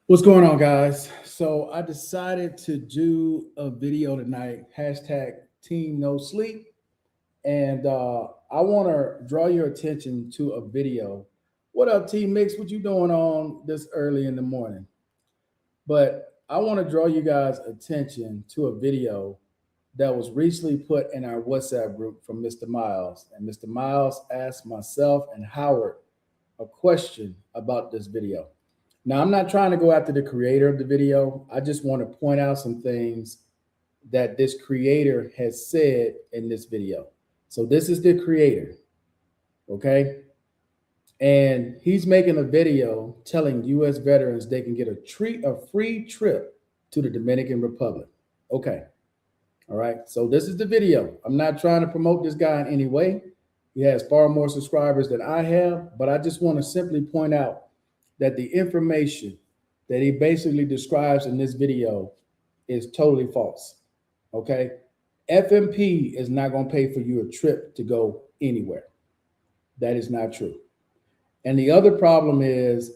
What's going on, guys? So I decided to do a video tonight, hashtag Team No Sleep. And I want to draw your attention to a video. What up, Team Mix? What you doing on this early in the morning? But I want to draw you guys' attention to a video that was recently put in our WhatsApp group from Mr. Miles. And Mr. Miles asked myself and Howard a question about this video. Now, I'm not trying to go after the creator of the video. I just want to point out some things that this creator has said in this video. So, this is the creator, okay? And he's making a video telling US veterans they can get a free trip to the Dominican Republic. Okay. All right. So, this is the video. I'm not trying to promote this guy in any way. He has far more subscribers than I have, but I just want to simply point out that the information that he basically describes in this video is totally false. Okay. FMP is not going to pay for you a trip to go anywhere. That is not true. And the other problem is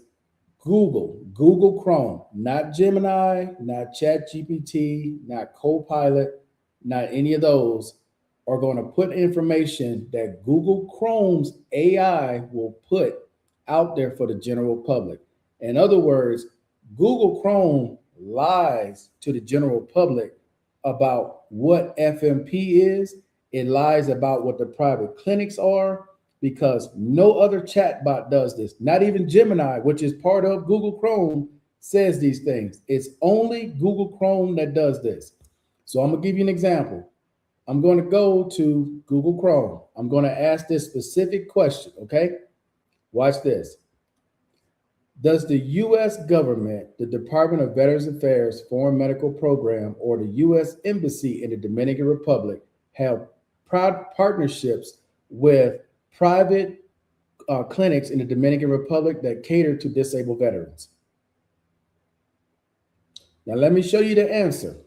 Google Chrome, not Gemini, not ChatGPT, not Copilot, not any of those are going to put information that Google Chrome's AI will put out there for the general public. In other words, Google Chrome lies to the general public about what FMP is. It lies about what the private clinics are because no other chatbot does this. Not even Gemini, which is part of Google Chrome, says these things. It's only Google Chrome that does this. So I'm going to give you an example. I'm going to go to Google Chrome. I'm going to ask this specific question, okay? Watch this. Does the U.S. government, the Department of Veterans Affairs Foreign Medical Program, or the U.S. Embassy in the Dominican Republic have partnerships with private clinics in the Dominican Republic that cater to disabled veterans? Now, let me show you the answer.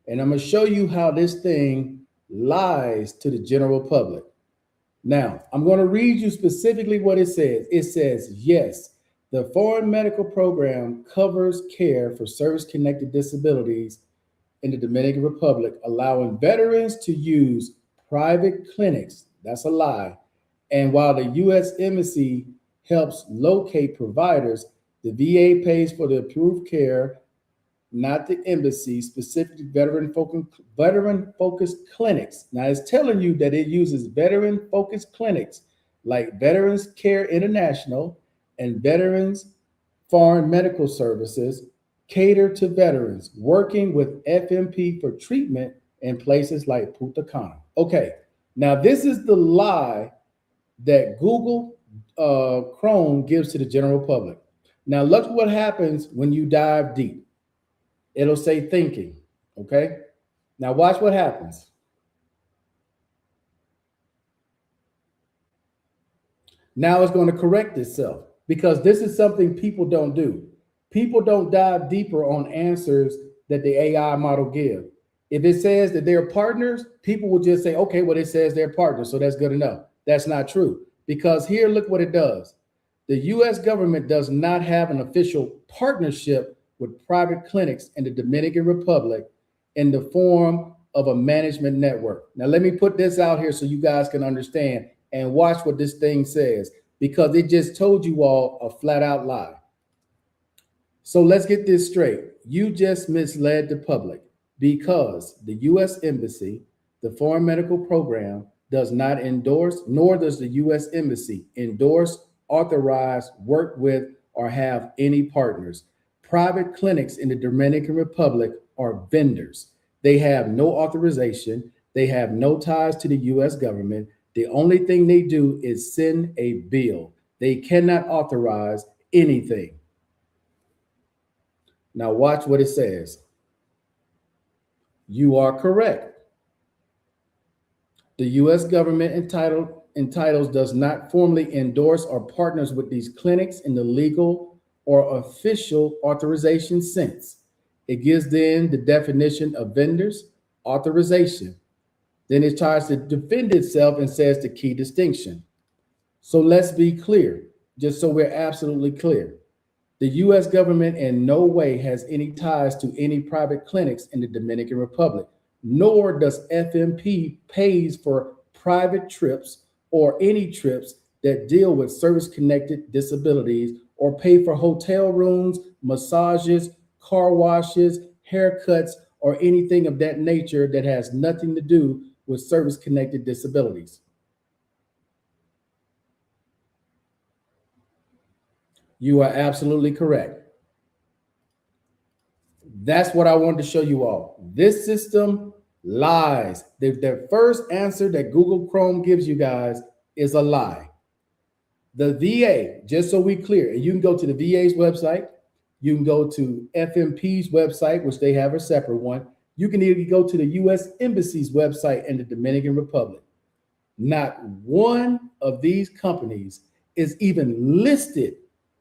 And I'm going to show you how this thing lies to the general public. Now, I'm going to read you specifically what it says. It says, yes, the Foreign Medical Program covers care for service-connected disabilities in the Dominican Republic, allowing veterans to use private clinics. That's a lie. And while the U.S. Embassy helps locate providers, the VA pays for the approved care, not the embassy, specifically veteran-focused clinics. Now, it's telling you that it uses veteran-focused clinics like Veterans Care International and Veterans Foreign Medical Services cater to veterans, working with FMP for treatment in places like Punta Cana. Okay, now this is the lie that Google Chrome gives to the general public. Now, look what happens when you dive deep. It'll say thinking, okay? Now watch what happens. Now it's going to correct itself because this is something people don't do. People don't dive deeper on answers that the AI model give. If it says that they're partners, people will just say, okay, well, it says they're partners, so that's good enough. That's not true because here, look what it does. The U.S. government does not have an official partnership with private clinics in the Dominican Republic in the form of a management network. Now, let me put this out here so you guys can understand and watch what this thing says because it just told you all a flat out lie. So let's get this straight. You just misled the public because the U.S. Embassy, the Foreign Medical Program, does not endorse, nor does the U.S. Embassy endorse, authorize, work with, or have any partners. Private clinics in the Dominican Republic are vendors. They have no authorization. They have no ties to the U.S. government. The only thing they do is send a bill. They cannot authorize anything. Now watch what it says. You are correct. The U.S. government entitles does not formally endorse or partners with these clinics in the legal or official authorization sense. It gives them the definition of vendors, authorization. Then it tries to defend itself and says the key distinction. So let's be clear, just so we're absolutely clear. The US government in no way has any ties to any private clinics in the Dominican Republic, nor does FMP pays for private trips or any trips that deal with service connected disabilities or pay for hotel rooms, massages, car washes, haircuts, or anything of that nature that has nothing to do with service connected disabilities. You are absolutely correct. That's what I wanted to show you all. This system lies. The first answer that Google Chrome gives you guys is a lie. The VA, just so we clear, and you can go to the VA's website, you can go to FMP's website, which they have a separate one. You can even go to the US Embassy's website in the Dominican Republic. Not one of these companies is even listed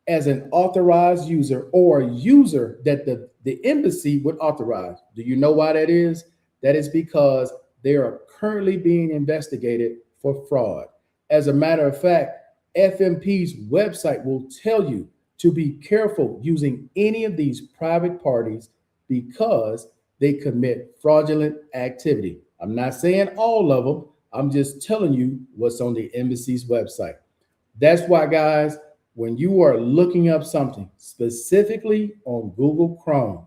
as an authorized user or a user that the embassy would authorize. Do you know why that is? That is because they are currently being investigated for fraud. As a matter of fact, FMP's website will tell you to be careful using any of these private parties because they commit fraudulent activity. I'm not saying all of them. I'm just telling you what's on the embassy's website. That's why, guys, when you are looking up something specifically on Google Chrome,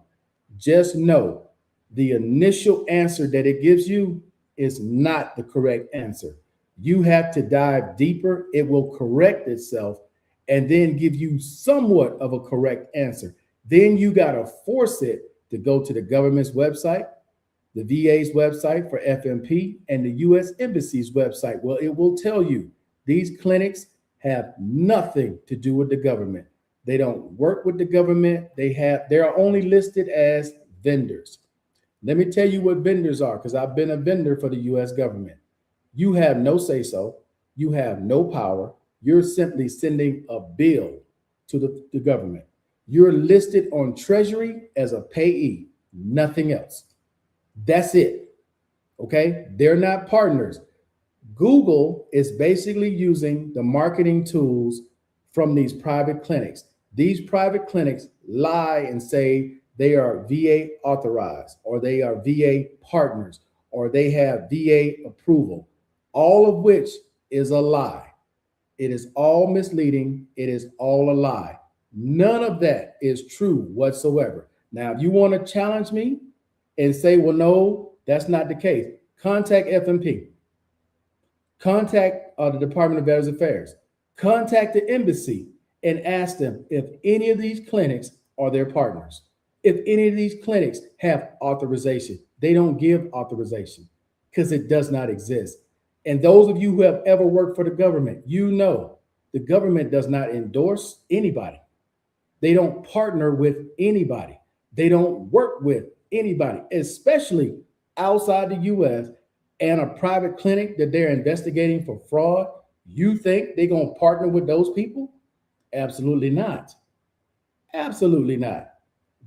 just know the initial answer that it gives you is not the correct answer. You have to dive deeper. It will correct itself and then give you somewhat of a correct answer. Then you got to force it to go to the government's website, the VA's website for FMP, and the US Embassy's website. Well, it will tell you these clinics have nothing to do with the government. They don't work with the government. They're only listed as vendors. Let me tell you what vendors are, because I've been a vendor for the US government. You have no say-so. You have no power. You're simply sending a bill to the government. You're listed on Treasury as a payee, nothing else. That's it. Okay? They're not partners. Google is basically using the marketing tools from these private clinics. These private clinics lie and say they are VA authorized, or they are VA partners, or they have VA approval, all of which is a lie. It is all misleading. It is all a lie. None of that is true whatsoever. Now, if you want to challenge me and say, well, no, that's not the case, contact FMP. Contact the Department of Veterans Affairs. Contact the embassy and ask them if any of these clinics are their partners. If any of these clinics have authorization. They don't give authorization because it does not exist. And those of you who have ever worked for the government, you know the government does not endorse anybody. They don't partner with anybody. They don't work with anybody, especially outside the US and a private clinic that they're investigating for fraud. You think they're going to partner with those people? Absolutely not. Absolutely not.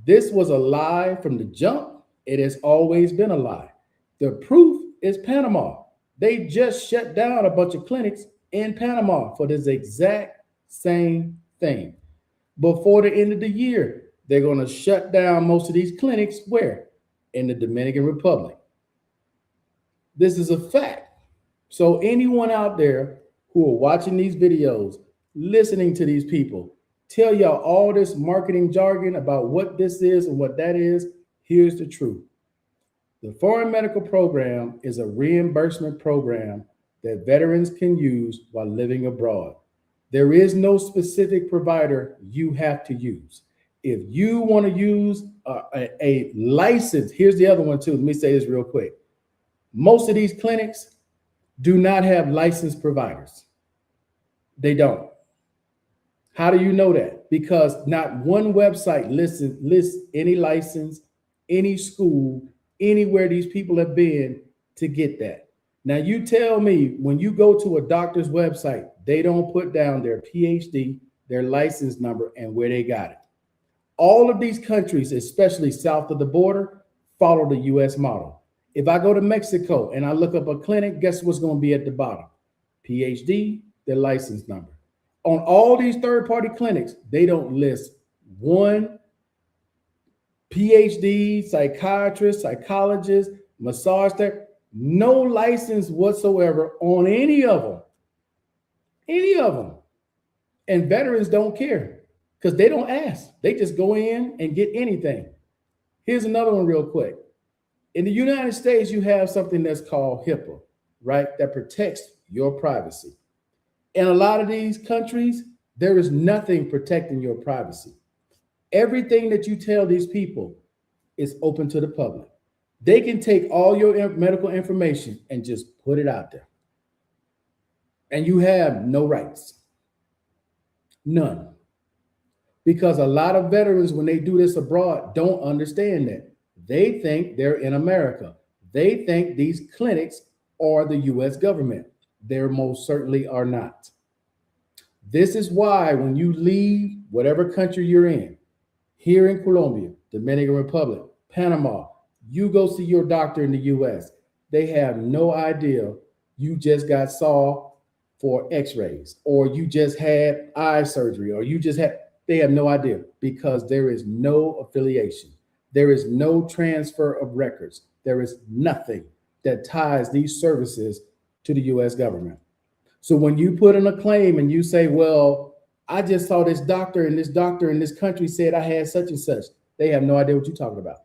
This was a lie from the jump. It has always been a lie. The proof is Panama. They just shut down a bunch of clinics in Panama for this exact same thing. Before the end of the year, they're going to shut down most of these clinics where? In the Dominican Republic. This is a fact. So anyone out there who are watching these videos, listening to these people, tell y'all all this marketing jargon about what this is and what that is, here's the truth. The Foreign Medical Program is a reimbursement program that veterans can use while living abroad. There is no specific provider you have to use. If you want to use a license, here's the other one too. Let me say this real quick. Most of these clinics do not have licensed providers. They don't. How do you know that? Because not one website lists any license, any school, anywhere these people have been to get that. Now you tell me, when you go to a doctor's website, they don't put down their PhD, their license number, and where they got it. All of these countries, especially south of the border, follow the US model. If I go to Mexico and I look up a clinic, guess what's going to be at the bottom? PhD, their license number. On all these third-party clinics, they don't list One PhD, psychiatrist, psychologist, massage therapist, no license whatsoever on any of them. Any of them. And veterans don't care because they don't ask. They just go in and get anything. Here's another one, real quick. In the United States, you have something that's called HIPAA, right? That protects your privacy. In a lot of these countries, there is nothing protecting your privacy. Everything that you tell these people is open to the public. They can take all your medical information and just put it out there. And you have no rights. None. Because a lot of veterans, when they do this abroad, don't understand that. They think they're in America. They think these clinics are the US government. They most certainly are not. This is why when you leave whatever country you're in, here in Colombia, Dominican Republic, Panama, you go see your doctor in the US, they have no idea you just got saw for x-rays, or you just had eye surgery, or they have no idea because there is no affiliation. There is no transfer of records. There is nothing that ties these services to the US government. So when you put in a claim and you say, well, I just saw this doctor and this country said I had such and such, they have no idea what you're talking about.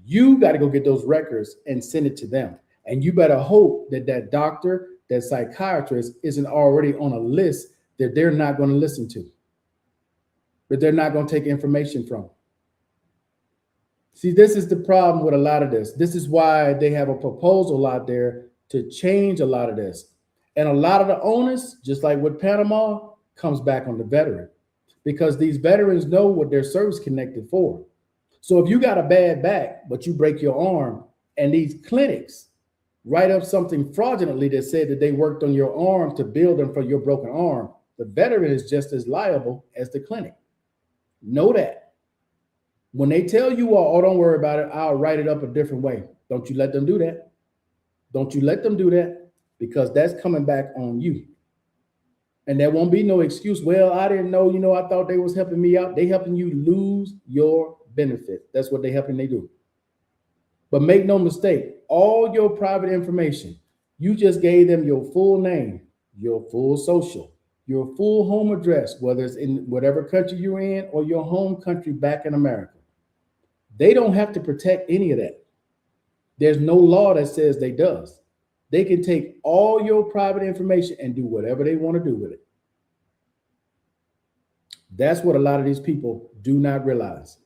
You got to go get those records and send it to them. And you better hope that that doctor, that psychiatrist isn't already on a list that they're not going to listen to, that they're not going to take information from. See, this is the problem with a lot of this. This is why they have a proposal out there to change a lot of this. And a lot of the onus, just like with Panama, comes back on the veteran because these veterans know what they're service connected for. So if you got a bad back, but you break your arm, and these clinics write up something fraudulently that said that they worked on your arm to bill them for your broken arm, the veteran is just as liable as the clinic. Know that. When they tell you, oh, don't worry about it, I'll write it up a different way. Don't you let them do that. Don't you let them do that, because that's coming back on you. And there won't be no excuse. Well, I didn't know, I thought they was helping me out. They helping you lose your benefit. That's what they do. But make no mistake, all your private information, you just gave them your full name, your full social, your full home address, whether it's in whatever country you're in or your home country back in America. They don't have to protect any of that. There's no law that says they does. They can take all your private information and do whatever they want to do with it. That's what a lot of these people do not realize.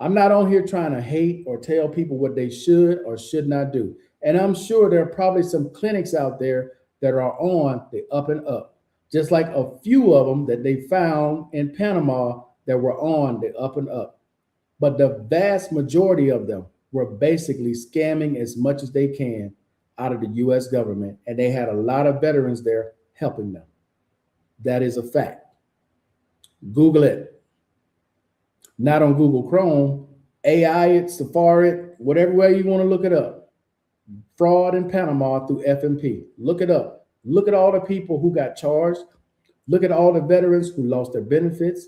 I'm not on here trying to hate or tell people what they should or should not do. And I'm sure there are probably some clinics out there that are on the up and up, just like a few of them that they found in Panama that were on the up and up. But the vast majority of them were basically scamming as much as they can out of the US government, and they had a lot of veterans there helping them. That is a fact. Google it. Not on Google Chrome, AI it, Safari it, whatever way you want to look it up. Fraud in Panama through FMP. Look it up. Look at all the people who got charged. Look at all the veterans who lost their benefits.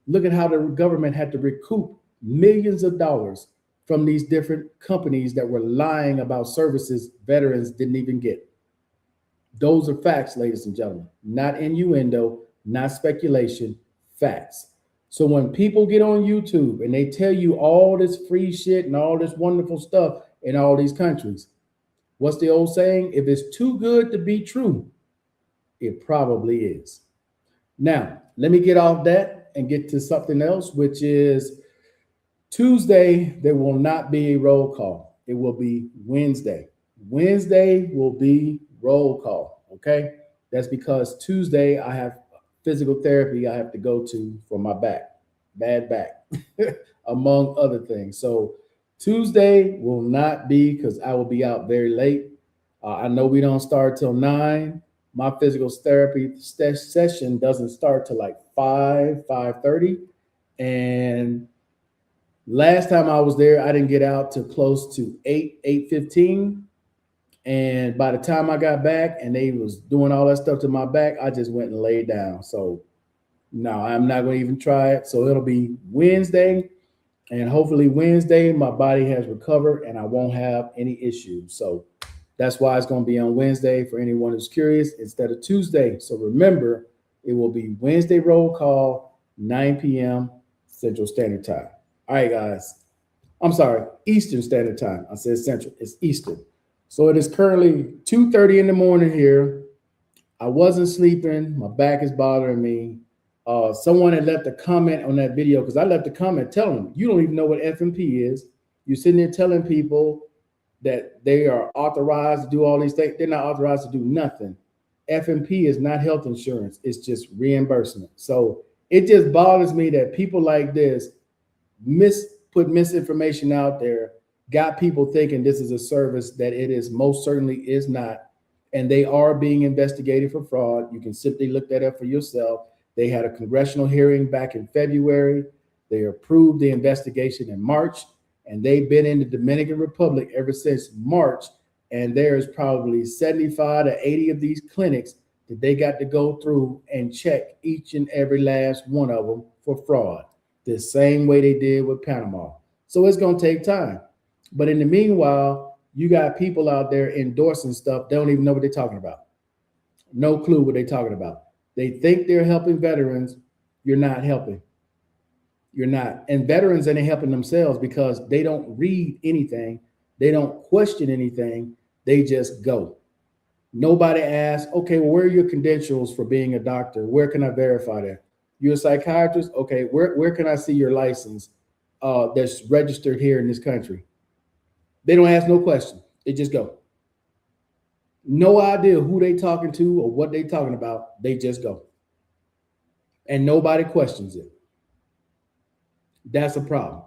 Look at how the government had to recoup millions of dollars from these different companies that were lying about services veterans didn't even get. Those are facts, ladies and gentlemen, not innuendo, not speculation, facts. So when people get on YouTube and they tell you all this free shit and all this wonderful stuff in all these countries, what's the old saying? If it's too good to be true, it probably is. Now, let me get off that and get to something else, which is Tuesday, there will not be a roll call. It will be Wednesday. Wednesday will be roll call, okay? That's because Tuesday I have physical therapy I have to go to for my back, bad back, among other things. So Tuesday will not be, because I will be out very late. I know we don't start till 9. My physical therapy session doesn't start till like 5:30. And last time I was there, I didn't get out till close to 8:15. And by the time I got back and they was doing all that stuff to my back, I just went and laid down. So No, I'm not going to even try it. So it'll be Wednesday, and hopefully Wednesday my body has recovered and I won't have any issues. So that's why it's going to be on Wednesday for anyone who's curious instead of Tuesday. So remember, it will be Wednesday roll call, 9 p.m. Central Standard Time. All right, guys. I'm sorry, Eastern Standard Time. I said Central. It's Eastern. So it is currently 2:30 in the morning here. I wasn't sleeping. My back is bothering me. Someone had left a comment on that video because I left a comment telling them, you don't even know what FMP is. You're sitting there telling people that they are authorized to do all these things. They're not authorized to do nothing. FMP is not health insurance, it's just reimbursement. So it just bothers me that people like this put misinformation out there, got people thinking this is a service that it is most certainly is not, and they are being investigated for fraud. You can simply look that up for yourself. They had a congressional hearing back in February. They approved the investigation in March, and they've been in the Dominican Republic ever since March. And there's probably 75 to 80 of these clinics that they got to go through and check each and every last one of them for fraud, the same way they did with Panama. So it's going to take time. But in the meanwhile, you got people out there endorsing stuff. They don't even know what they're talking about. No clue what they're talking about. They think they're helping veterans. You're not helping. You're not. And veterans ain't helping themselves because they don't read anything. They don't question anything. They just go. Nobody asks, okay, well, where are your credentials for being a doctor? Where can I verify that? You're a psychiatrist? Okay, where can I see your license that's registered here in this country? They don't ask no question. They just go. No idea who they talking to or what they talking about. They just go. And nobody questions it. That's a problem.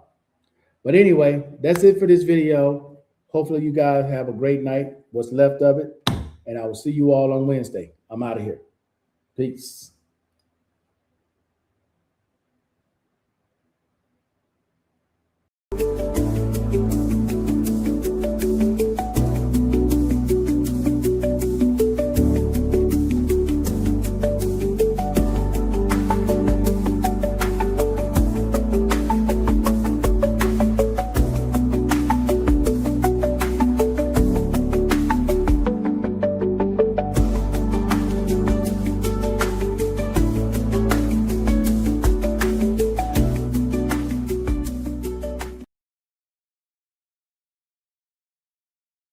But anyway, that's it for this video. Hopefully you guys have a great night, what's left of it. And I will see you all on Wednesday. I'm out of here. Peace.